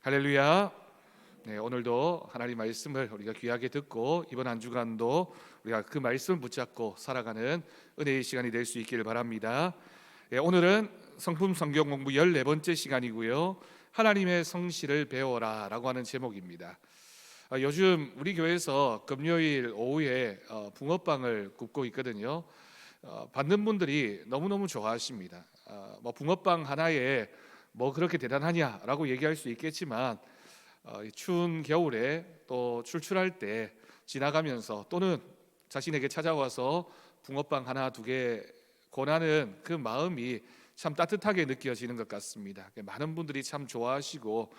할렐루야. 네, 오늘도 하나님 말씀을 우리가 귀하게 듣고 이번 한 주간도 우리가 그 말씀을 붙잡고 살아가는 은혜의 시간이 될 수 있기를 바랍니다. 네, 오늘은 성품 성경 공부 14번째 시간이고요. 하나님의 성실을 배워라 라고 하는 제목입니다. 요즘 우리 교회에서 금요일 오후에 붕어빵을 굽고 있거든요. 받는 분들이 너무너무 좋아하십니다. 붕어빵 하나에 뭐 그렇게 대단하냐라고 얘기할 수 있겠지만 추운 겨울에 또 출출할 때 지나가면서 또는 자신에게 찾아와서 붕어빵 하나 두 개 권하는 그 마음이 참 따뜻하게 느껴지는 것 같습니다. 많은 분들이 참 좋아하시고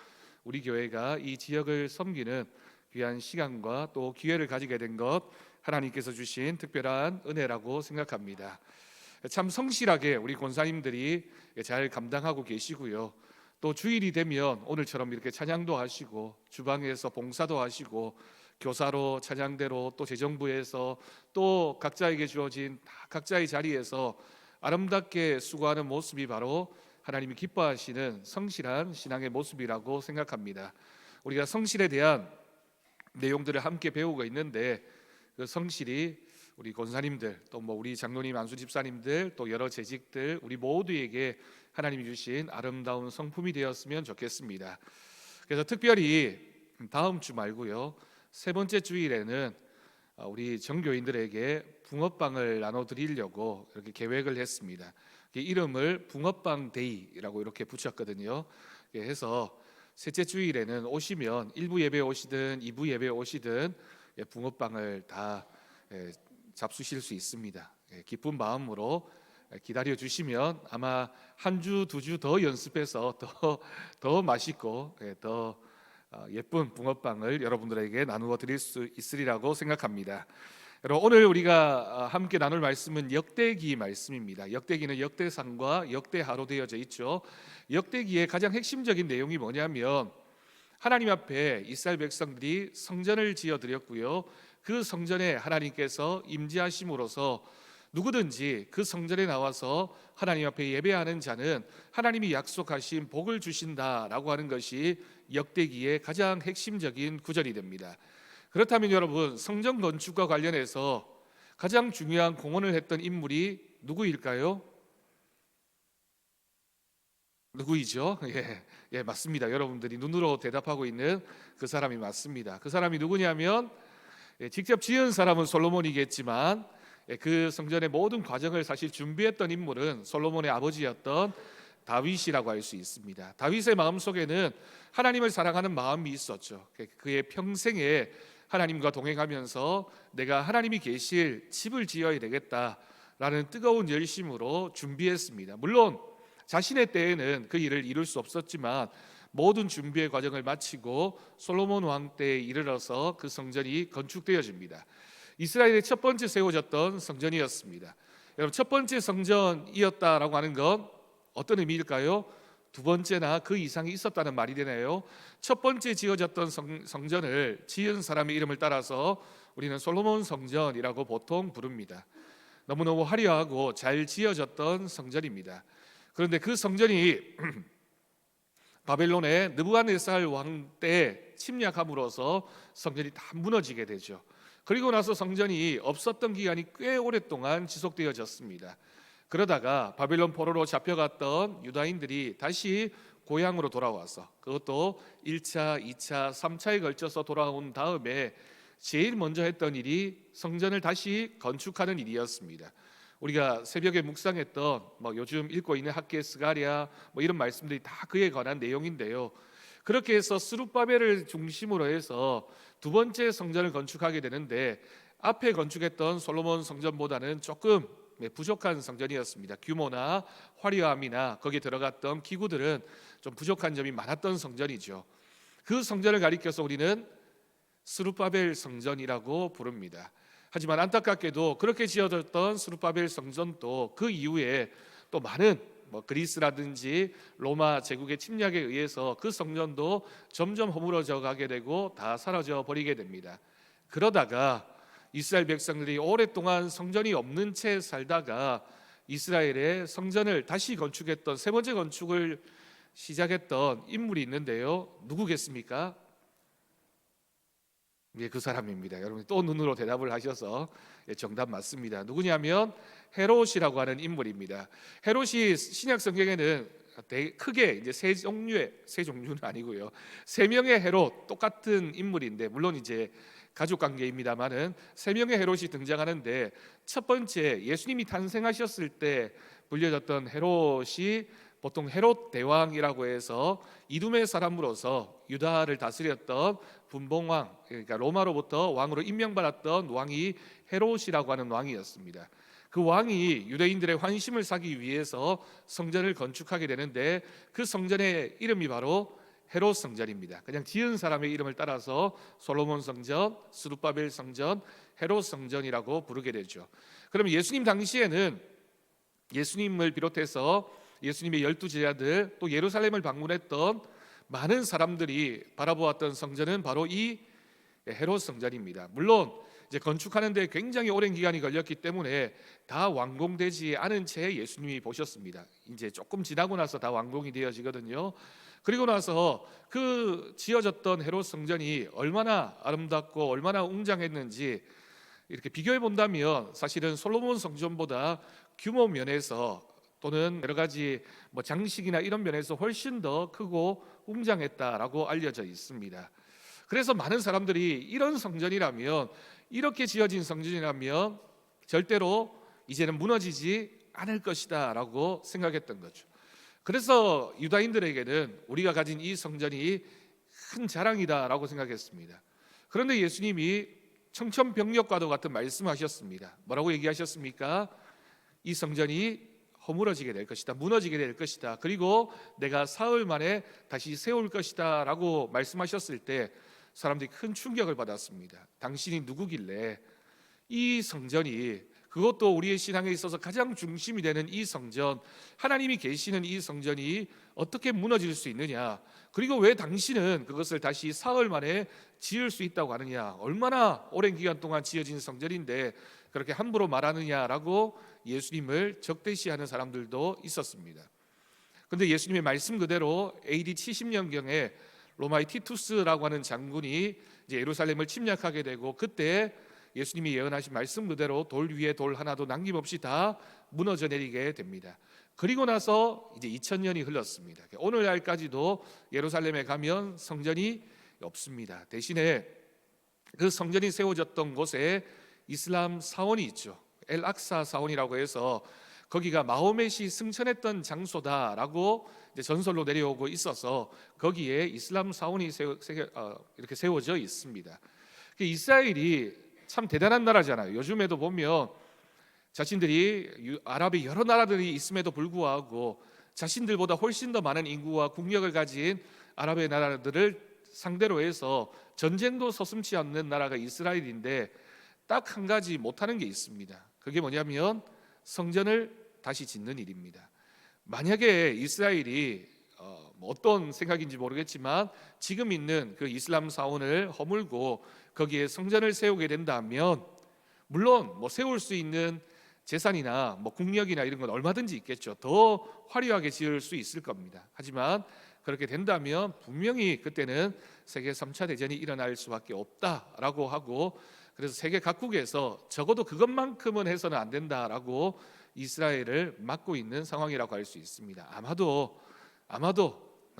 우리 교회가 이 지역을 섬기는 귀한 시간과 또 기회를 가지게 된 것 하나님께서 주신 특별한 은혜라고 생각합니다. 참 성실하게 우리 권사님들이 잘 감당하고 계시고요. 또 주일이 되면 오늘처럼 이렇게 찬양도 하시고 주방에서 봉사도 하시고 교사로 찬양대로 또 재정부에서 또 각자에게 주어진 각자의 자리에서 아름답게 수고하는 모습이 바로 하나님이 기뻐하시는 성실한 신앙의 모습이라고 생각합니다. 우리가 성실에 대한 내용들을 함께 배우고 있는데 그 성실이 우리 권사님들 또 우리 장로님 안수 집사님들 또 여러 재직들 우리 모두에게 하나님이 주신 아름다운 성품이 되었으면 좋겠습니다. 그래서 특별히 다음 주 말고요, 세 번째 주일에는 우리 정교인들에게 붕어빵을 나눠드리려고 이렇게 계획을 했습니다. 이름을 붕어빵 데이라고 이렇게 붙였거든요. 해서 셋째 주일에는 오시면 1부 예배 오시든 2부 예배 오시든 붕어빵을 다 잡수실 수 있습니다. 기쁜 마음으로 기다려 주시면 아마 한 주, 두 주 더 연습해서 더 맛있고 더 예쁜 붕어빵을 여러분들에게 나누어 드릴 수 있으리라고 생각합니다. 여러분, 오늘 우리가 함께 나눌 말씀은 역대기 말씀입니다. 역대기는 역대상과 역대하로 되어져 있죠. 역대기의 가장 핵심적인 내용이 뭐냐면 하나님 앞에 이스라엘 백성들이 성전을 지어 드렸고요. 그 성전에 하나님께서 임재하심으로써 누구든지 그 성전에 나와서 하나님 앞에 예배하는 자는 하나님이 약속하신 복을 주신다라고 하는 것이 역대기의 가장 핵심적인 구절이 됩니다. 그렇다면 여러분, 성전 건축과 관련해서 가장 중요한 공헌을 했던 인물이 누구일까요? 누구이죠? 예, 맞습니다. 여러분들이 눈으로 대답하고 있는 그 사람이 맞습니다. 그 사람이 누구냐면 직접 지은 사람은 솔로몬이겠지만 그 성전의 모든 과정을 사실 준비했던 인물은 솔로몬의 아버지였던 다윗이라고 할 수 있습니다. 다윗의 마음속에는 하나님을 사랑하는 마음이 있었죠. 그의 평생에 하나님과 동행하면서 내가 하나님이 계실 집을 지어야 되겠다라는 뜨거운 열심으로 준비했습니다. 물론 자신의 때에는 그 일을 이룰 수 없었지만 모든 준비의 과정을 마치고 솔로몬 왕 때에 이르러서 그 성전이 건축되어집니다. 이스라엘의 첫 번째 세워졌던 성전이었습니다. 여러분, 첫 번째 성전이었다라고 하는 건 어떤 의미일까요? 두 번째나 그 이상이 있었다는 말이 되나요? 첫 번째 지어졌던 성전을 지은 사람의 이름을 따라서 우리는 솔로몬 성전이라고 보통 부릅니다. 너무너무 화려하고 잘 지어졌던 성전입니다. 그런데 그 성전이 바벨론의 느부갓네살 왕 때 침략함으로써 성전이 다 무너지게 되죠. 그리고 나서 성전이 없었던 기간이 꽤 오랫동안 지속되어졌습니다. 그러다가 바벨론 포로로 잡혀갔던 유다인들이 다시 고향으로 돌아와서 그것도 1차, 2차, 3차에 걸쳐서 돌아온 다음에 제일 먼저 했던 일이 성전을 다시 건축하는 일이었습니다. 우리가 새벽에 묵상했던 요즘 읽고 있는 학계 스가랴 이런 말씀들이 다 그에 관한 내용인데요. 그렇게 해서 스룹바벨을 중심으로 해서 두 번째 성전을 건축하게 되는데 앞에 건축했던 솔로몬 성전보다는 조금 부족한 성전이었습니다. 규모나 화려함이나 거기에 들어갔던 기구들은 좀 부족한 점이 많았던 성전이죠. 그 성전을 가리켜서 우리는 스룹바벨 성전이라고 부릅니다. 하지만 안타깝게도 그렇게 지어졌던 스룹바벨 성전도 그 이후에 또 많은 그리스라든지 로마 제국의 침략에 의해서 그 성전도 점점 허물어져 가게 되고 다 사라져 버리게 됩니다. 그러다가 이스라엘 백성들이 오랫동안 성전이 없는 채 살다가 이스라엘의 성전을 다시 건축했던 세 번째 건축을 시작했던 인물이 있는데요. 누구겠습니까? 예, 그 사람입니다. 여러분 또 눈으로 대답을 하셔서 정답 맞습니다. 누구냐면 헤롯이라고 하는 인물입니다. 헤롯이 신약 성경에는 크게 이제 세 종류는 아니고요. 세 명의 헤롯 똑같은 인물인데 물론 이제 가족 관계입니다만은 세 명의 헤롯이 등장하는데 첫 번째 예수님이 탄생하셨을 때 불려졌던 헤롯이 보통 헤롯 대왕이라고 해서 이두메 사람으로서 유다를 다스렸던 분봉왕, 그러니까 로마로부터 왕으로 임명받았던 왕이 헤롯이라고 하는 왕이었습니다. 그 왕이 유대인들의 환심을 사기 위해서 성전을 건축하게 되는데 그 성전의 이름이 바로 헤롯 성전입니다. 그냥 지은 사람의 이름을 따라서 솔로몬 성전, 스룹바벨 성전, 헤롯 성전이라고 부르게 되죠. 그럼 예수님 당시에는 예수님을 비롯해서 예수님의 12 제자들 또 예루살렘을 방문했던 많은 사람들이 바라보았던 성전은 바로 이 헤롯 성전입니다. 물론 이제 건축하는데 굉장히 오랜 기간이 걸렸기 때문에 다 완공되지 않은 채 예수님이 보셨습니다. 이제 조금 지나고 나서 다 완공이 되어지거든요. 그리고 나서 그 지어졌던 헤롯 성전이 얼마나 아름답고 얼마나 웅장했는지 이렇게 비교해 본다면 사실은 솔로몬 성전보다 규모 면에서 또는 여러 가지 장식이나 이런 면에서 훨씬 더 크고 웅장했다라고 알려져 있습니다. 그래서 많은 사람들이 이런 성전이라면, 이렇게 지어진 성전이라면 절대로 이제는 무너지지 않을 것이다 라고 생각했던 거죠. 그래서 유다인들에게는 우리가 가진 이 성전이 큰 자랑이다 라고 생각했습니다. 그런데 예수님이 청천벽력과도 같은 말씀하셨습니다. 뭐라고 얘기하셨습니까? 이 성전이 허물어지게 될 것이다, 무너지게 될 것이다, 그리고 내가 사흘 만에 다시 세울 것이다 라고 말씀하셨을 때 사람들이 큰 충격을 받았습니다. 당신이 누구길래 이 성전이, 그것도 우리의 신앙에 있어서 가장 중심이 되는 이 성전, 하나님이 계시는 이 성전이 어떻게 무너질 수 있느냐, 그리고 왜 당신은 그것을 다시 사흘 만에 지을 수 있다고 하느냐, 얼마나 오랜 기간 동안 지어진 성전인데 그렇게 함부로 말하느냐라고 예수님을 적대시하는 사람들도 있었습니다. 그런데 예수님의 말씀 그대로 AD 70년경에 로마의 티투스라고 하는 장군이 이제 예루살렘을 침략하게 되고, 그때 예수님이 예언하신 말씀 그대로 돌 위에 돌 하나도 남김없이 다 무너져 내리게 됩니다. 그리고 나서 이제 2000년이 흘렀습니다. 오늘날까지도 예루살렘에 가면 성전이 없습니다. 대신에 그 성전이 세워졌던 곳에 이슬람 사원이 있죠. 엘 악사 사원이라고 해서 거기가 마호멧이 승천했던 장소다라고 이제 전설로 내려오고 있어서 거기에 이슬람 사원이 이렇게 세워져 있습니다. 이스라엘이 참 대단한 나라잖아요. 요즘에도 보면 자신들이 아랍의 여러 나라들이 있음에도 불구하고 자신들보다 훨씬 더 많은 인구와 국력을 가진 아랍의 나라들을 상대로 해서 전쟁도 서슴지 않는 나라가 이스라엘인데 딱 한 가지 못하는 게 있습니다. 그게 뭐냐면 성전을 다시 짓는 일입니다. 만약에 이스라엘이 어떤 생각인지 모르겠지만 지금 있는 그 이슬람 사원을 허물고 거기에 성전을 세우게 된다면, 물론 세울 수 있는 재산이나 국력이나 이런 건 얼마든지 있겠죠. 더 화려하게 지을 수 있을 겁니다. 하지만 그렇게 된다면 분명히 그때는 세계 3차 대전이 일어날 수밖에 없다라고 하고, 그래서 세계 각국에서 적어도 그것만큼은 해서는 안 된다라고 이스라엘을 막고 있는 상황이라고 할 수 있습니다. 아마도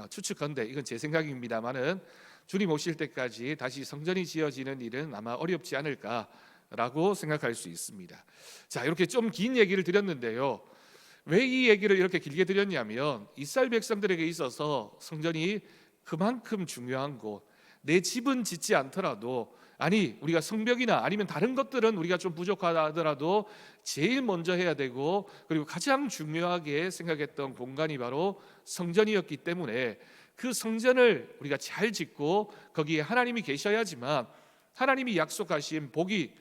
추측컨대, 이건 제 생각입니다만은 주님 오실 때까지 다시 성전이 지어지는 일은 아마 어렵지 않을까라고 생각할 수 있습니다. 자, 이렇게 좀 긴 얘기를 드렸는데요. 왜 이 얘기를 이렇게 길게 드렸냐면 이스라엘 백성들에게 있어서 성전이 그만큼 중요한 곳, 내 집은 짓지 않더라도, 아니 우리가 성벽이나 아니면 다른 것들은 우리가 좀 부족하더라도 제일 먼저 해야 되고 그리고 가장 중요하게 생각했던 공간이 바로 성전이었기 때문에 그 성전을 우리가 잘 짓고 거기에 하나님이 계셔야지만 하나님이 약속하신 복이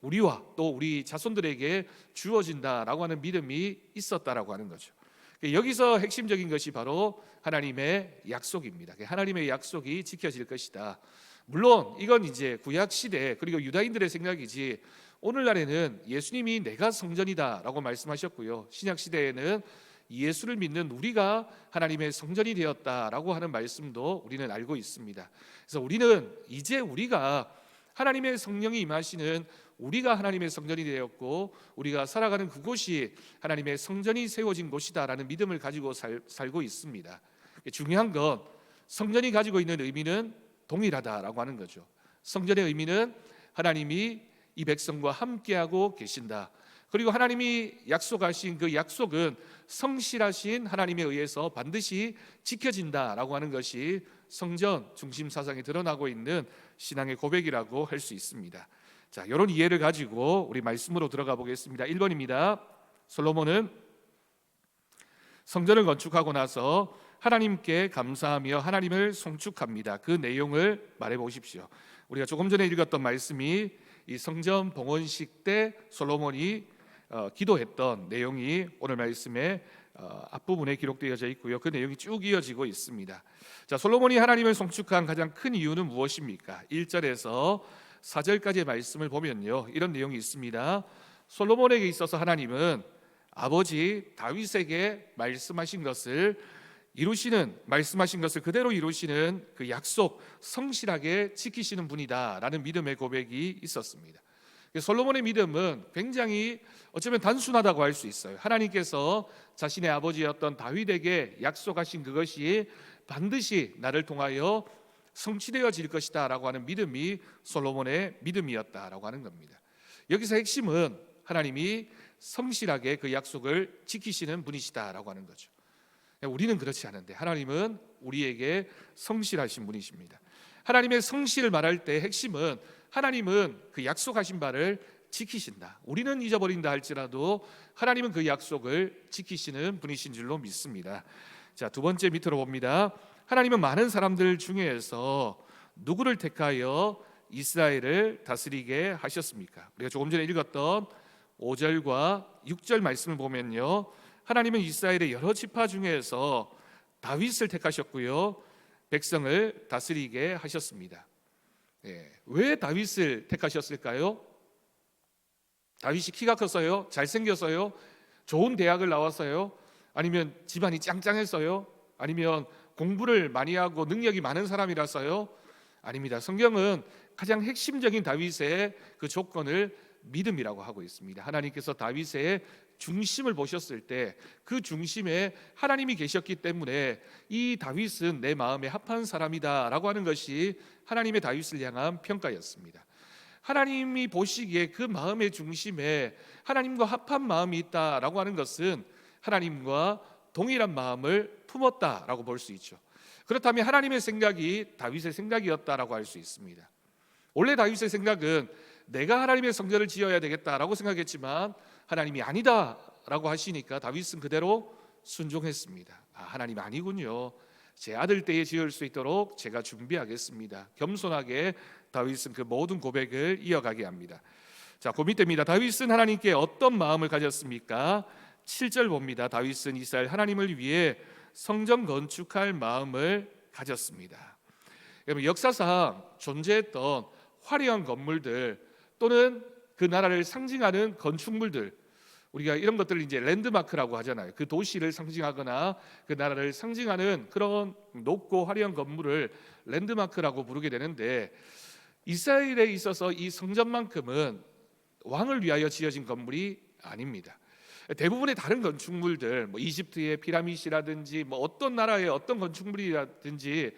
우리와 또 우리 자손들에게 주어진다라고 하는 믿음이 있었다라고 하는 거죠. 여기서 핵심적인 것이 바로 하나님의 약속입니다. 하나님의 약속이 지켜질 것이다. 물론 이건 이제 구약 시대 그리고 유다인들의 생각이지, 오늘날에는 예수님이 내가 성전이다라고 말씀하셨고요, 신약 시대에는 예수를 믿는 우리가 하나님의 성전이 되었다라고 하는 말씀도 우리는 알고 있습니다. 그래서 우리는 이제 우리가 하나님의 성령이 임하시는 우리가 하나님의 성전이 되었고 우리가 살아가는 그곳이 하나님의 성전이 세워진 곳이다라는 믿음을 가지고 살고 있습니다. 중요한 건 성전이 가지고 있는 의미는 동일하다라고 하는 거죠. 성전의 의미는 하나님이 이 백성과 함께하고 계신다. 그리고 하나님이 약속하신 그 약속은 성실하신 하나님에 의해서 반드시 지켜진다라고 하는 것이 성전 중심 사상에 드러나고 있는 신앙의 고백이라고 할 수 있습니다. 자, 이런 이해를 가지고 우리 말씀으로 들어가 보겠습니다. 1번입니다. 솔로몬은 성전을 건축하고 나서 하나님께 감사하며 하나님을 송축합니다. 그 내용을 말해 보십시오. 우리가 조금 전에 읽었던 말씀이 이 성전 봉헌식 때 솔로몬이 기도했던 내용이 오늘 말씀의 앞부분에 기록되어져 있고요. 그 내용이 쭉 이어지고 있습니다. 자, 솔로몬이 하나님을 송축한 가장 큰 이유는 무엇입니까? 1절에서 4절까지의 말씀을 보면요, 이런 내용이 있습니다. 솔로몬에게 있어서 하나님은 아버지 다윗에게 말씀하신 것을 그대로 이루시는 그 약속 성실하게 지키시는 분이다라는 믿음의 고백이 있었습니다. 솔로몬의 믿음은 굉장히 어쩌면 단순하다고 할 수 있어요. 하나님께서 자신의 아버지였던 다윗에게 약속하신 그것이 반드시 나를 통하여 성취되어질 것이다 라고 하는 믿음이 솔로몬의 믿음이었다라고 하는 겁니다. 여기서 핵심은 하나님이 성실하게 그 약속을 지키시는 분이시다라고 하는 거죠. 우리는 그렇지 않은데 하나님은 우리에게 성실하신 분이십니다. 하나님의 성실을 말할 때 핵심은 하나님은 그 약속하신 바를 지키신다. 우리는 잊어버린다 할지라도 하나님은 그 약속을 지키시는 분이신 줄로 믿습니다. 자, 두 번째 밑으로 봅니다. 하나님은 많은 사람들 중에서 누구를 택하여 이스라엘을 다스리게 하셨습니까? 우리가 조금 전에 읽었던 5절과 6절 말씀을 보면요, 하나님은 이스라엘의 여러 지파 중에서 다윗을 택하셨고요, 백성을 다스리게 하셨습니다. 왜 다윗을 택하셨을까요? 다윗이 키가 컸어요? 잘생겼어요? 좋은 대학을 나왔어요? 아니면 집안이 짱짱했어요? 아니면 공부를 많이 하고 능력이 많은 사람이라서요? 아닙니다. 성경은 가장 핵심적인 다윗의 그 조건을 믿음이라고 하고 있습니다. 하나님께서 다윗의 중심을 보셨을 때 그 중심에 하나님이 계셨기 때문에 이 다윗은 내 마음에 합한 사람이다 라고 하는 것이 하나님의 다윗을 향한 평가였습니다. 하나님이 보시기에 그 마음의 중심에 하나님과 합한 마음이 있다라고 하는 것은 하나님과 동일한 마음을 품었다라고 볼 수 있죠. 그렇다면 하나님의 생각이 다윗의 생각이었다라고 할 수 있습니다. 원래 다윗의 생각은 내가 하나님의 성전을 지어야 되겠다라고 생각했지만 하나님이 아니다라고 하시니까 다윗은 그대로 순종했습니다. 하나님 아니군요. 제 아들 때에 지을 수 있도록 제가 준비하겠습니다. 겸손하게 다윗은 그 모든 고백을 이어가게 합니다. 자, 그 밑에입니다. 다윗은 하나님께 어떤 마음을 가졌습니까? 7절 봅니다. 다윗은 이스라엘 하나님을 위해 성전 건축할 마음을 가졌습니다. 여러분, 역사상 존재했던 화려한 건물들 또는 그 나라를 상징하는 건축물들, 우리가 이런 것들을 이제 랜드마크라고 하잖아요. 그 도시를 상징하거나 그 나라를 상징하는 그런 높고 화려한 건물을 랜드마크라고 부르게 되는데, 이스라엘에 있어서 이 성전만큼은 왕을 위하여 지어진 건물이 아닙니다. 대부분의 다른 건축물들, 이집트의 피라미드라든지 어떤 나라의 어떤 건축물이라든지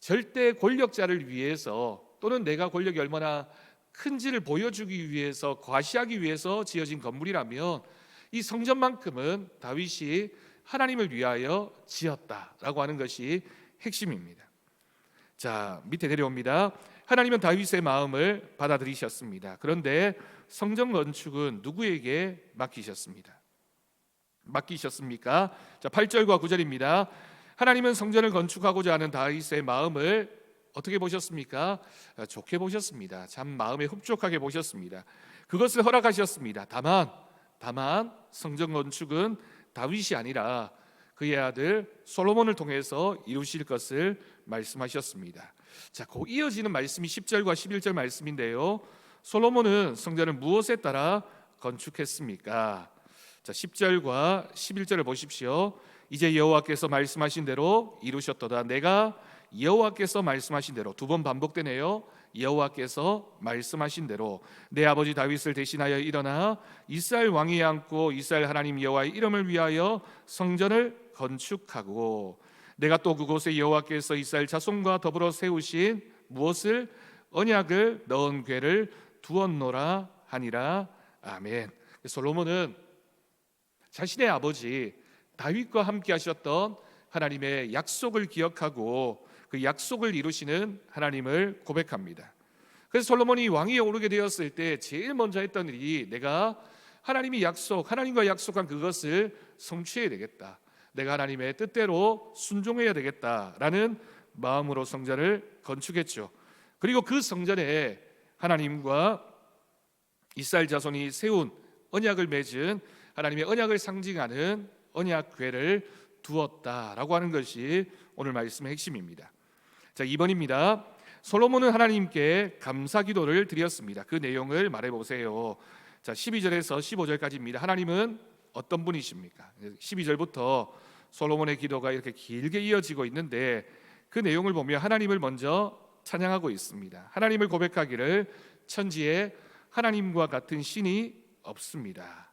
절대 권력자를 위해서 또는 내가 권력이 얼마나 큰지를 보여주기 위해서, 과시하기 위해서 지어진 건물이라면 이 성전만큼은 다윗이 하나님을 위하여 지었다라고 하는 것이 핵심입니다. 자, 밑에 내려옵니다. 하나님은 다윗의 마음을 받아들이셨습니다. 그런데 성전 건축은 누구에게 맡기셨습니까? 자, 8절과 9절입니다. 하나님은 성전을 건축하고자 하는 다윗의 마음을 어떻게 보셨습니까? 좋게 보셨습니다. 참 마음에 흡족하게 보셨습니다. 그것을 허락하셨습니다. 다만 성전 건축은 다윗이 아니라 그의 아들 솔로몬을 통해서 이루실 것을 말씀하셨습니다. 자, 그 이어지는 말씀이 10절과 11절 말씀인데요, 솔로몬은 성전을 무엇에 따라 건축했습니까? 자, 10절과 11절을 보십시오. 이제 여호와께서 말씀하신 대로 이루셨도다. 내가 여호와께서 말씀하신 대로, 두 번 반복되네요. 여호와께서 말씀하신 대로 내 아버지 다윗을 대신하여 일어나 이스라엘 왕위에 앉고 이스라엘 하나님 여호와의 이름을 위하여 성전을 건축하고, 내가 또 그곳에 여호와께서 이스라엘 자손과 더불어 세우신 무엇을 언약을 넣은 궤를 두었노라 하니라. 아멘. 솔로몬은 자신의 아버지 다윗과 함께 하셨던 하나님의 약속을 기억하고 그 약속을 이루시는 하나님을 고백합니다. 그래서 솔로몬이 왕위에 오르게 되었을 때 제일 먼저 했던 일이, 내가 하나님과 약속한 그것을 성취해야 되겠다, 내가 하나님의 뜻대로 순종해야 되겠다라는 마음으로 성전을 건축했죠. 그리고 그 성전에 하나님과 이스라엘 자손이 세운 언약을 맺은 하나님의 언약을 상징하는 언약궤를 두었다라고 하는 것이 오늘 말씀의 핵심입니다. 자, 2번입니다. 솔로몬은 하나님께 감사 기도를 드렸습니다. 그 내용을 말해보세요. 자, 12절에서 15절까지입니다. 하나님은 어떤 분이십니까? 12절부터 솔로몬의 기도가 이렇게 길게 이어지고 있는데, 그 내용을 보면 하나님을 먼저 찬양하고 있습니다. 하나님을 고백하기를 천지에 하나님과 같은 신이 없습니다.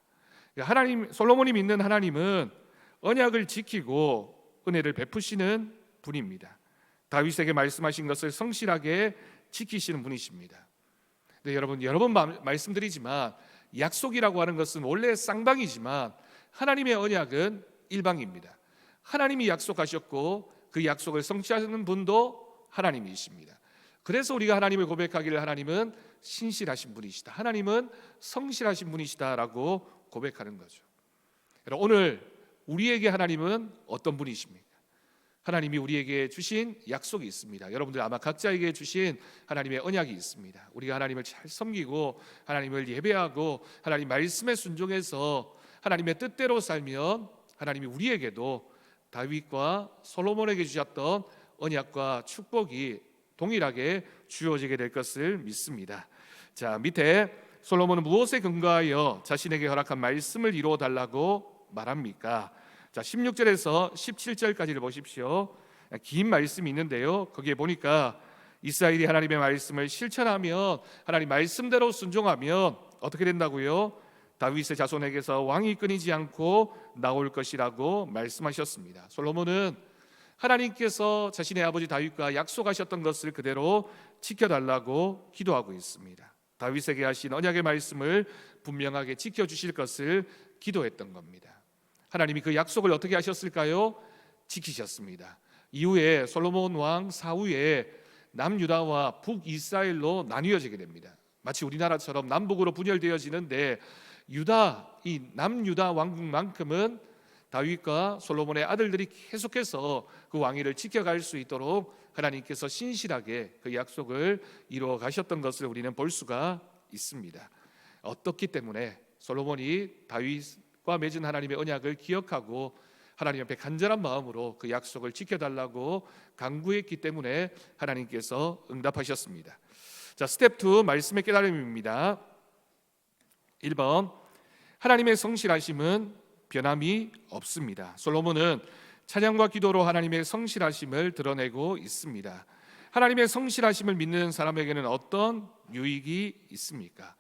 솔로몬이 믿는 하나님은 언약을 지키고 은혜를 베푸시는 분입니다. 다윗에게 말씀하신 것을 성실하게 지키시는 분이십니다. 네, 여러 번 말씀드리지만 약속이라고 하는 것은 원래 쌍방이지만 하나님의 언약은 일방입니다. 하나님이 약속하셨고 그 약속을 성취하시는 분도 하나님이십니다. 그래서 우리가 하나님을 고백하기를 하나님은 신실하신 분이시다, 하나님은 성실하신 분이시다라고 고백하는 거죠. 오늘 우리에게 하나님은 어떤 분이십니까? 하나님이 우리에게 주신 약속이 있습니다. 여러분들 아마 각자에게 주신 하나님의 언약이 있습니다. 우리가 하나님을 잘 섬기고 하나님을 예배하고 하나님 말씀에 순종해서 하나님의 뜻대로 살면 하나님이 우리에게도 다윗과 솔로몬에게 주셨던 언약과 축복이 동일하게 주어지게 될 것을 믿습니다. 자, 밑에 솔로몬은 무엇에 근거하여 자신에게 허락한 말씀을 이루어 달라고 말합니까? 자, 16절에서 17절까지를 보십시오. 긴 말씀이 있는데요, 거기에 보니까 이스라엘이 하나님의 말씀을 실천하면, 하나님 말씀대로 순종하면 어떻게 된다고요? 다윗의 자손에게서 왕이 끊이지 않고 나올 것이라고 말씀하셨습니다. 솔로몬은 하나님께서 자신의 아버지 다윗과 약속하셨던 것을 그대로 지켜달라고 기도하고 있습니다. 다윗에게 하신 언약의 말씀을 분명하게 지켜주실 것을 기도했던 겁니다. 하나님이 그 약속을 어떻게 하셨을까요? 지키셨습니다. 이후에 솔로몬 왕 사후에 남유다와 북이스라엘로 나뉘어지게 됩니다. 마치 우리나라처럼 남북으로 분열되어지는데, 이 남유다 왕국만큼은 다윗과 솔로몬의 아들들이 계속해서 그 왕위를 지켜갈 수 있도록 하나님께서 신실하게 그 약속을 이루어 가셨던 것을 우리는 볼 수가 있습니다. 어떻기 때문에 솔로몬이 다윗과 맺은 하나님의 언약을 기억하고 하나님 앞에 간절한 마음으로 그 약속을 지켜달라고 간구했기 때문에 하나님께서 응답하셨습니다. 자, 스텝 2 말씀의 깨달음입니다. 1번, 하나님의 성실하심은 변함이 없습니다. 솔로몬은 찬양과 기도로 하나님의 성실하심을 드러내고 있습니다. 하나님의 성실하심을 믿는 사람에게는 어떤 유익이 있습니까?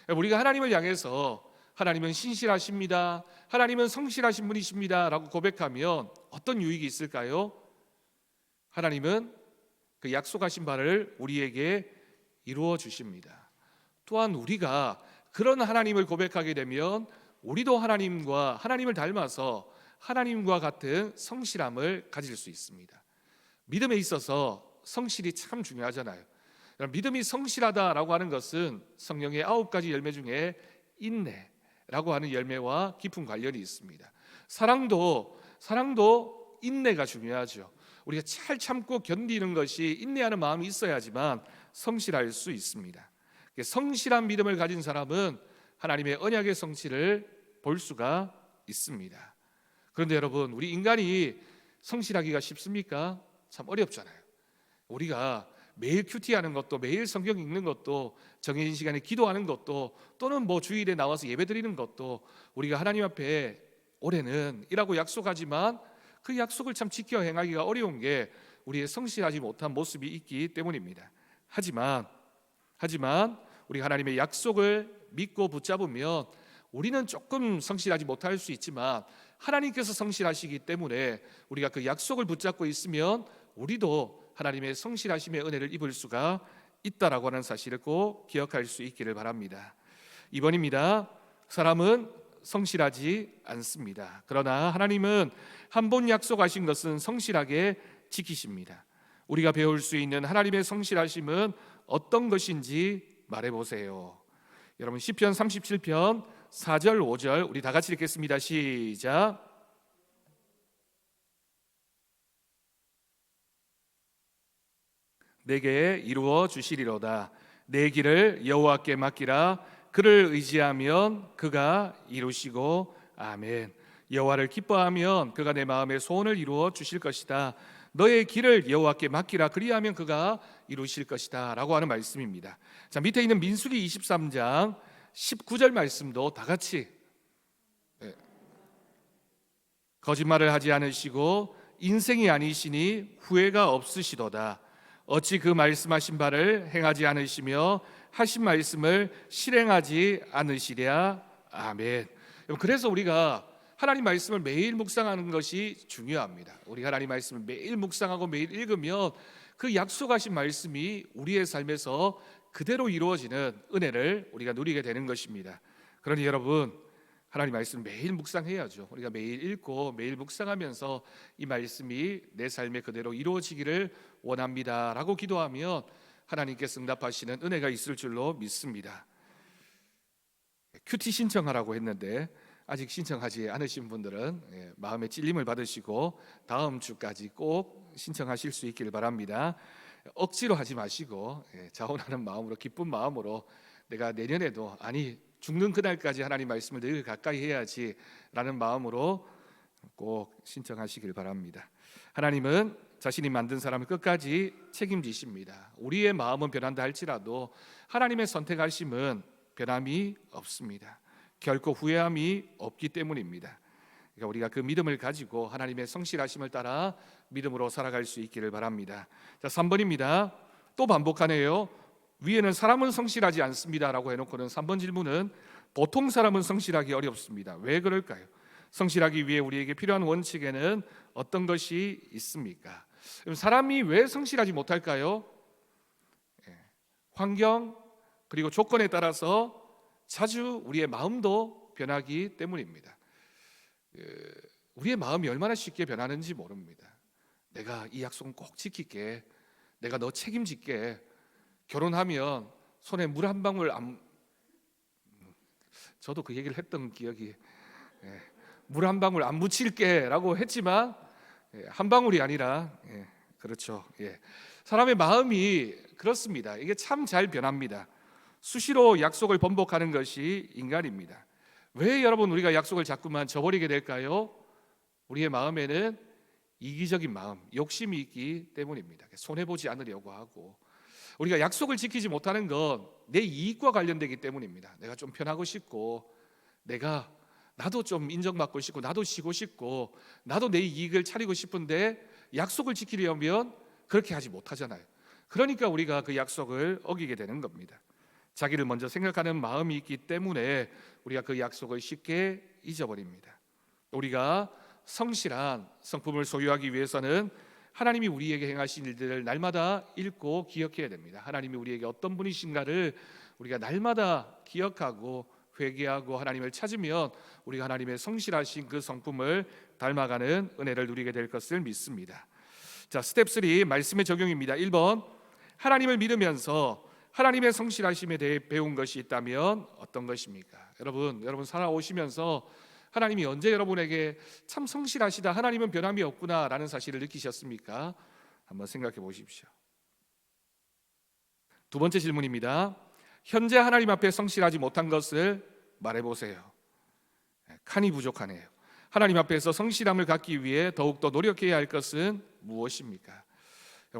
우리가 하나님을 향해서 하나님은 신실하십니다, 하나님은 성실하신 분이십니다 라고 고백하면 어떤 유익이 있을까요? 하나님은 그 약속하신 바를 우리에게 이루어 주십니다. 또한 우리가 그런 하나님을 고백하게 되면 우리도 하나님을 닮아서 하나님과 같은 성실함을 가질 수 있습니다. 믿음에 있어서 성실이 참 중요하잖아요. 믿음이 성실하다라고 하는 것은 성령의 9가지 열매 중에 인내라고 하는 열매와 깊은 관련이 있습니다. 사랑도 인내가 중요하죠. 우리가 잘 참고 견디는 것이, 인내하는 마음이 있어야지만 성실할 수 있습니다. 성실한 믿음을 가진 사람은 하나님의 언약의 성취를 볼 수가 있습니다. 그런데 여러분, 우리 인간이 성실하기가 쉽습니까? 참 어렵잖아요. 우리가 매일 큐티하는 것도, 매일 성경 읽는 것도, 정해진 시간에 기도하는 것도, 또는 뭐 주일에 나와서 예배드리는 것도 우리가 하나님 앞에 올해는 이라고 약속하지만 그 약속을 참 지켜 행하기가 어려운 게 우리의 성실하지 못한 모습이 있기 때문입니다. 하지만 우리 하나님의 약속을 믿고 붙잡으면 우리는 조금 성실하지 못할 수 있지만 하나님께서 성실하시기 때문에 우리가 그 약속을 붙잡고 있으면 우리도 하나님의 성실하심의 은혜를 입을 수가 있다라고 하는 사실을 꼭 기억할 수 있기를 바랍니다. 2번입니다. 사람은 성실하지 않습니다. 그러나 하나님은 한 번 약속하신 것은 성실하게 지키십니다. 우리가 배울 수 있는 하나님의 성실하심은 어떤 것인지 말해보세요. 여러분 시편 37편 4절 5절 우리 다 같이 읽겠습니다. 시작. 내게 이루어 주시리로다. 내 길을 여호와께 맡기라. 그를 의지하면 그가 이루시고 아멘. 여호와를 기뻐하면 그가 내 마음의 소원을 이루어 주실 것이다. 너의 길을 여호와께 맡기라. 그리하면 그가 이루실 것이다 라고 하는 말씀입니다. 자, 밑에 있는 민수기 23장 19절 말씀도 다 같이 거짓말을 하지 않으시고 인생이 아니시니 후회가 없으시도다. 어찌 그 말씀하신 바를 행하지 않으시며 하신 말씀을 실행하지 않으시랴. 아멘. 그래서 우리가 하나님 말씀을 매일 묵상하는 것이 중요합니다. 우리 하나님 말씀을 매일 묵상하고 매일 읽으면 그 약속하신 말씀이 우리의 삶에서 그대로 이루어지는 은혜를 우리가 누리게 되는 것입니다. 그러니 여러분 하나님 말씀 매일 묵상해야죠. 우리가 매일 읽고 매일 묵상하면서 이 말씀이 내 삶에 그대로 이루어지기를 원합니다라고 기도하면 하나님께서 응답하시는 은혜가 있을 줄로 믿습니다. 큐티 신청하라고 했는데 아직 신청하지 않으신 분들은 마음의 찔림을 받으시고 다음 주까지 꼭 신청하실 수 있기를 바랍니다. 억지로 하지 마시고 자원하는 마음으로, 기쁜 마음으로 내가 내년에도, 아니 죽는 그날까지 하나님 말씀을 늘 가까이 해야지 라는 마음으로 꼭 신청하시길 바랍니다. 하나님은 자신이 만든 사람을 끝까지 책임지십니다. 우리의 마음은 변한다 할지라도 하나님의 선택하심은 변함이 없습니다. 결코 후회함이 없기 때문입니다. 그러니까 우리가 그 믿음을 가지고 하나님의 성실하심을 따라 믿음으로 살아갈 수 있기를 바랍니다. 자, 3번입니다. 또 반복하네요. 위에는 사람은 성실하지 않습니다 라고 해놓고는 3번 질문은 보통 사람은 성실하기 어렵습니다. 왜 그럴까요? 성실하기 위해 우리에게 필요한 원칙에는 어떤 것이 있습니까? 사람이 왜 성실하지 못할까요? 환경 그리고 조건에 따라서 자주 우리의 마음도 변하기 때문입니다. 우리의 마음이 얼마나 쉽게 변하는지 모릅니다. 내가 이 약속은 꼭 지킬게, 내가 너 책임질게, 결혼하면 손에 물 한 방울 안, 저도 그 얘기를 했던 기억이, 물 한 방울 안 묻힐게 라고 했지만 한 방울이 아니라, 그렇죠. 사람의 마음이 그렇습니다. 이게 참 잘 변합니다. 수시로 약속을 번복하는 것이 인간입니다. 왜 여러분 우리가 약속을 자꾸만 저버리게 될까요? 우리의 마음에는 이기적인 마음, 욕심이 있기 때문입니다. 손해보지 않으려고 하고, 우리가 약속을 지키지 못하는 건 내 이익과 관련되기 때문입니다. 내가 좀 편하고 싶고, 나도 좀 인정받고 싶고, 나도 쉬고 싶고, 나도 내 이익을 차리고 싶은데 약속을 지키려면 그렇게 하지 못하잖아요. 그러니까 우리가 그 약속을 어기게 되는 겁니다. 자기를 먼저 생각하는 마음이 있기 때문에 우리가 그 약속을 쉽게 잊어버립니다. 우리가 성실한 성품을 소유하기 위해서는 하나님이 우리에게 행하신 일들을 날마다 읽고 기억해야 됩니다. 하나님이 우리에게 어떤 분이신가를 우리가 날마다 기억하고 회개하고 하나님을 찾으면 우리가 하나님의 성실하신 그 성품을 닮아가는 은혜를 누리게 될 것을 믿습니다. 자, 스텝 3 말씀의 적용입니다. 1번, 하나님을 믿으면서 하나님의 성실하심에 대해 배운 것이 있다면 어떤 것입니까? 여러분 살아오시면서 하나님이 언제 여러분에게 참 성실하시다, 하나님은 변함이 없구나 라는 사실을 느끼셨습니까? 한번 생각해 보십시오. 두 번째 질문입니다. 현재 하나님 앞에 성실하지 못한 것을 말해보세요. 칸이 부족하네요. 하나님 앞에서 성실함을 갖기 위해 더욱더 노력해야 할 것은 무엇입니까?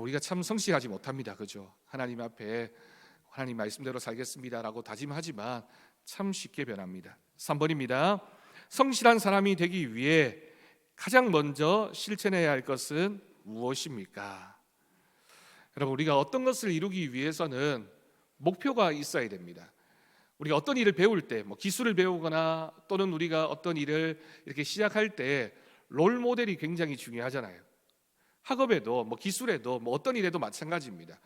우리가 참 성실하지 못합니다. 그죠? 하나님 앞에 하나님 말씀대로 살겠습니다라고 다짐하지만 참 쉽게 변합니다. 3번입니다. 성실한 사람이 되기 위해 가장 먼저 실천해야 할 것은 무엇입니까? 여러분, 우리가 어떤 것을 이루기 위해서는 목표가 있어야 됩니다. 우리가 어떤 일을 배울 때, 기술을 배우거나 또는 우리가 어떤 일을 이렇게 시작할 때 롤 모델이 굉장히 중요하잖아요. 학업에도 기술에도 어떤 일에도 마찬가지입니다.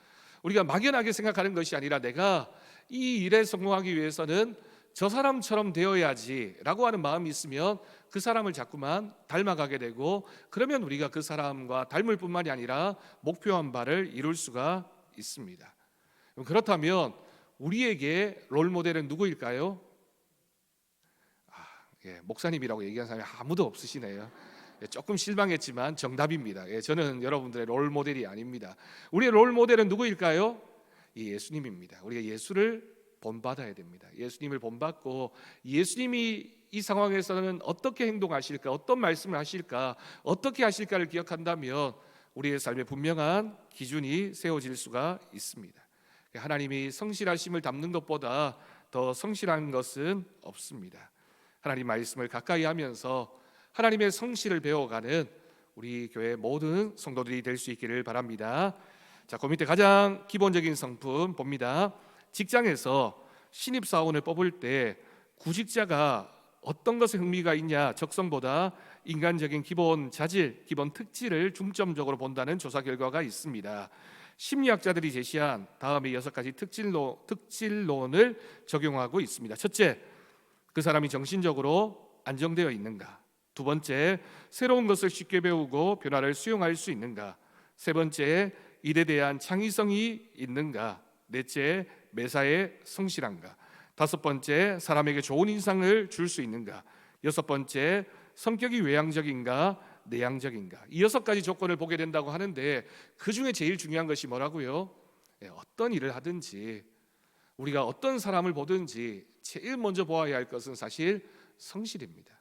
우리가 막연하게 생각하는 것이 아니라 내가 이 일에 성공하기 위해서는 저 사람처럼 되어야지라고 하는 마음이 있으면 그 사람을 자꾸만 닮아가게 되고, 그러면 우리가 그 사람과 닮을 뿐만이 아니라 목표한 바를 이룰 수가 있습니다. 그렇다면 우리에게 롤 모델은 누구일까요? 목사님이라고 얘기한 사람이 아무도 없으시네요. 조금 실망했지만 정답입니다. 저는 여러분들의 롤 모델이 아닙니다. 우리의 롤 모델은 누구일까요? 예수님입니다. 우리가 예수를 본받아야 됩니다. 예수님을 본받고 예수님이 이 상황에서는 어떻게 행동하실까, 어떤 말씀을 하실까, 어떻게 하실까를 기억한다면 우리의 삶에 분명한 기준이 세워질 수가 있습니다. 하나님이 성실하심을 담는 것보다 더 성실한 것은 없습니다. 하나님 말씀을 가까이 하면서 하나님의 성실을 배워가는 우리 교회 모든 성도들이 될 수 있기를 바랍니다. 자, 그 밑에 가장 기본적인 성품 봅니다. 직장에서 신입사원을 뽑을 때 구직자가 어떤 것에 흥미가 있냐, 적성보다 인간적인 기본 자질, 기본 특질을 중점적으로 본다는 조사 결과가 있습니다. 심리학자들이 제시한 다음의 6가지 특질론을 적용하고 있습니다. 첫째, 그 사람이 정신적으로 안정되어 있는가. 두 번째, 새로운 것을 쉽게 배우고 변화를 수용할 수 있는가. 세 번째, 일에 대한 창의성이 있는가. 넷째, 매사에 성실한가. 다섯 번째, 사람에게 좋은 인상을 줄 수 있는가. 여섯 번째, 성격이 외향적인가 내향적인가. 이 6가지 조건을 보게 된다고 하는데, 그 중에 제일 중요한 것이 뭐라고요? 어떤 일을 하든지 우리가 어떤 사람을 보든지 제일 먼저 보아야 할 것은 사실 성실입니다.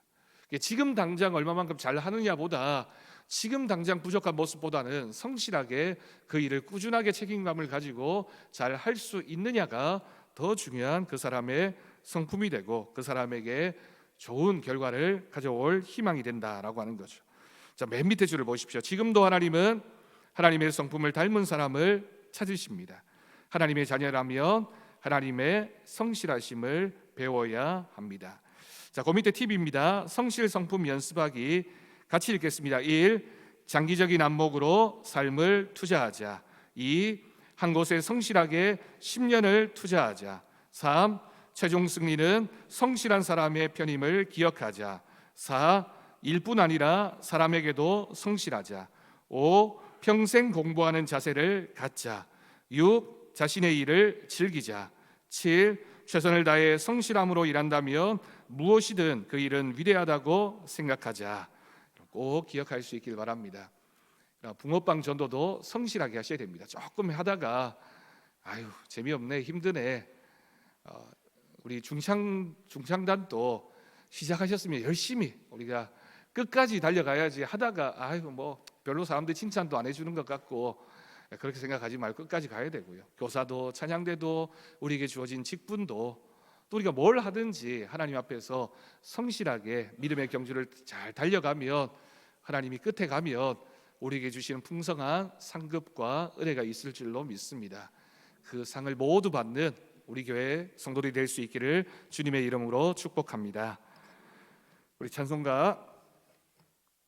지금 당장 얼마만큼 잘 하느냐보다 지금 당장 부족한 모습보다는 성실하게 그 일을 꾸준하게 책임감을 가지고 잘 할 수 있느냐가 더 중요한 그 사람의 성품이 되고 그 사람에게 좋은 결과를 가져올 희망이 된다라고 하는 거죠. 자, 맨 밑에 줄을 보십시오. 지금도 하나님은 하나님의 성품을 닮은 사람을 찾으십니다. 하나님의 자녀라면 하나님의 성실하심을 배워야 합니다. 자, 그 밑에 팁입니다. 성실 성품 연습하기. 같이 읽겠습니다. 1. 장기적인 안목으로 삶을 투자하자. 2. 한 곳에 성실하게 10년을 투자하자. 3. 최종 승리는 성실한 사람의 편임을 기억하자. 4. 일뿐 아니라 사람에게도 성실하자. 5. 평생 공부하는 자세를 갖자. 6. 자신의 일을 즐기자. 7. 최선을 다해 성실함으로 일한다면 무엇이든 그 일은 위대하다고 생각하자. 꼭 기억할 수 있길 바랍니다. 붕어빵 전도도 성실하게 하셔야 됩니다. 조금 하다가 아유 재미없네, 힘드네. 우리 중창단도 시작하셨으면 열심히 우리가 끝까지 달려가야지, 하다가 아유 별로 사람들이 칭찬도 안 해주는 것 같고 그렇게 생각하지 말고 끝까지 가야 되고요. 교사도 찬양대도 우리에게 주어진 직분도 또 우리가 뭘 하든지 하나님 앞에서 성실하게 믿음의 경주를 잘 달려가면 하나님이 끝에 가면 우리에게 주시는 풍성한 상급과 은혜가 있을 줄로 믿습니다. 그 상을 모두 받는 우리 교회 성도들이 될 수 있기를 주님의 이름으로 축복합니다. 우리 찬송가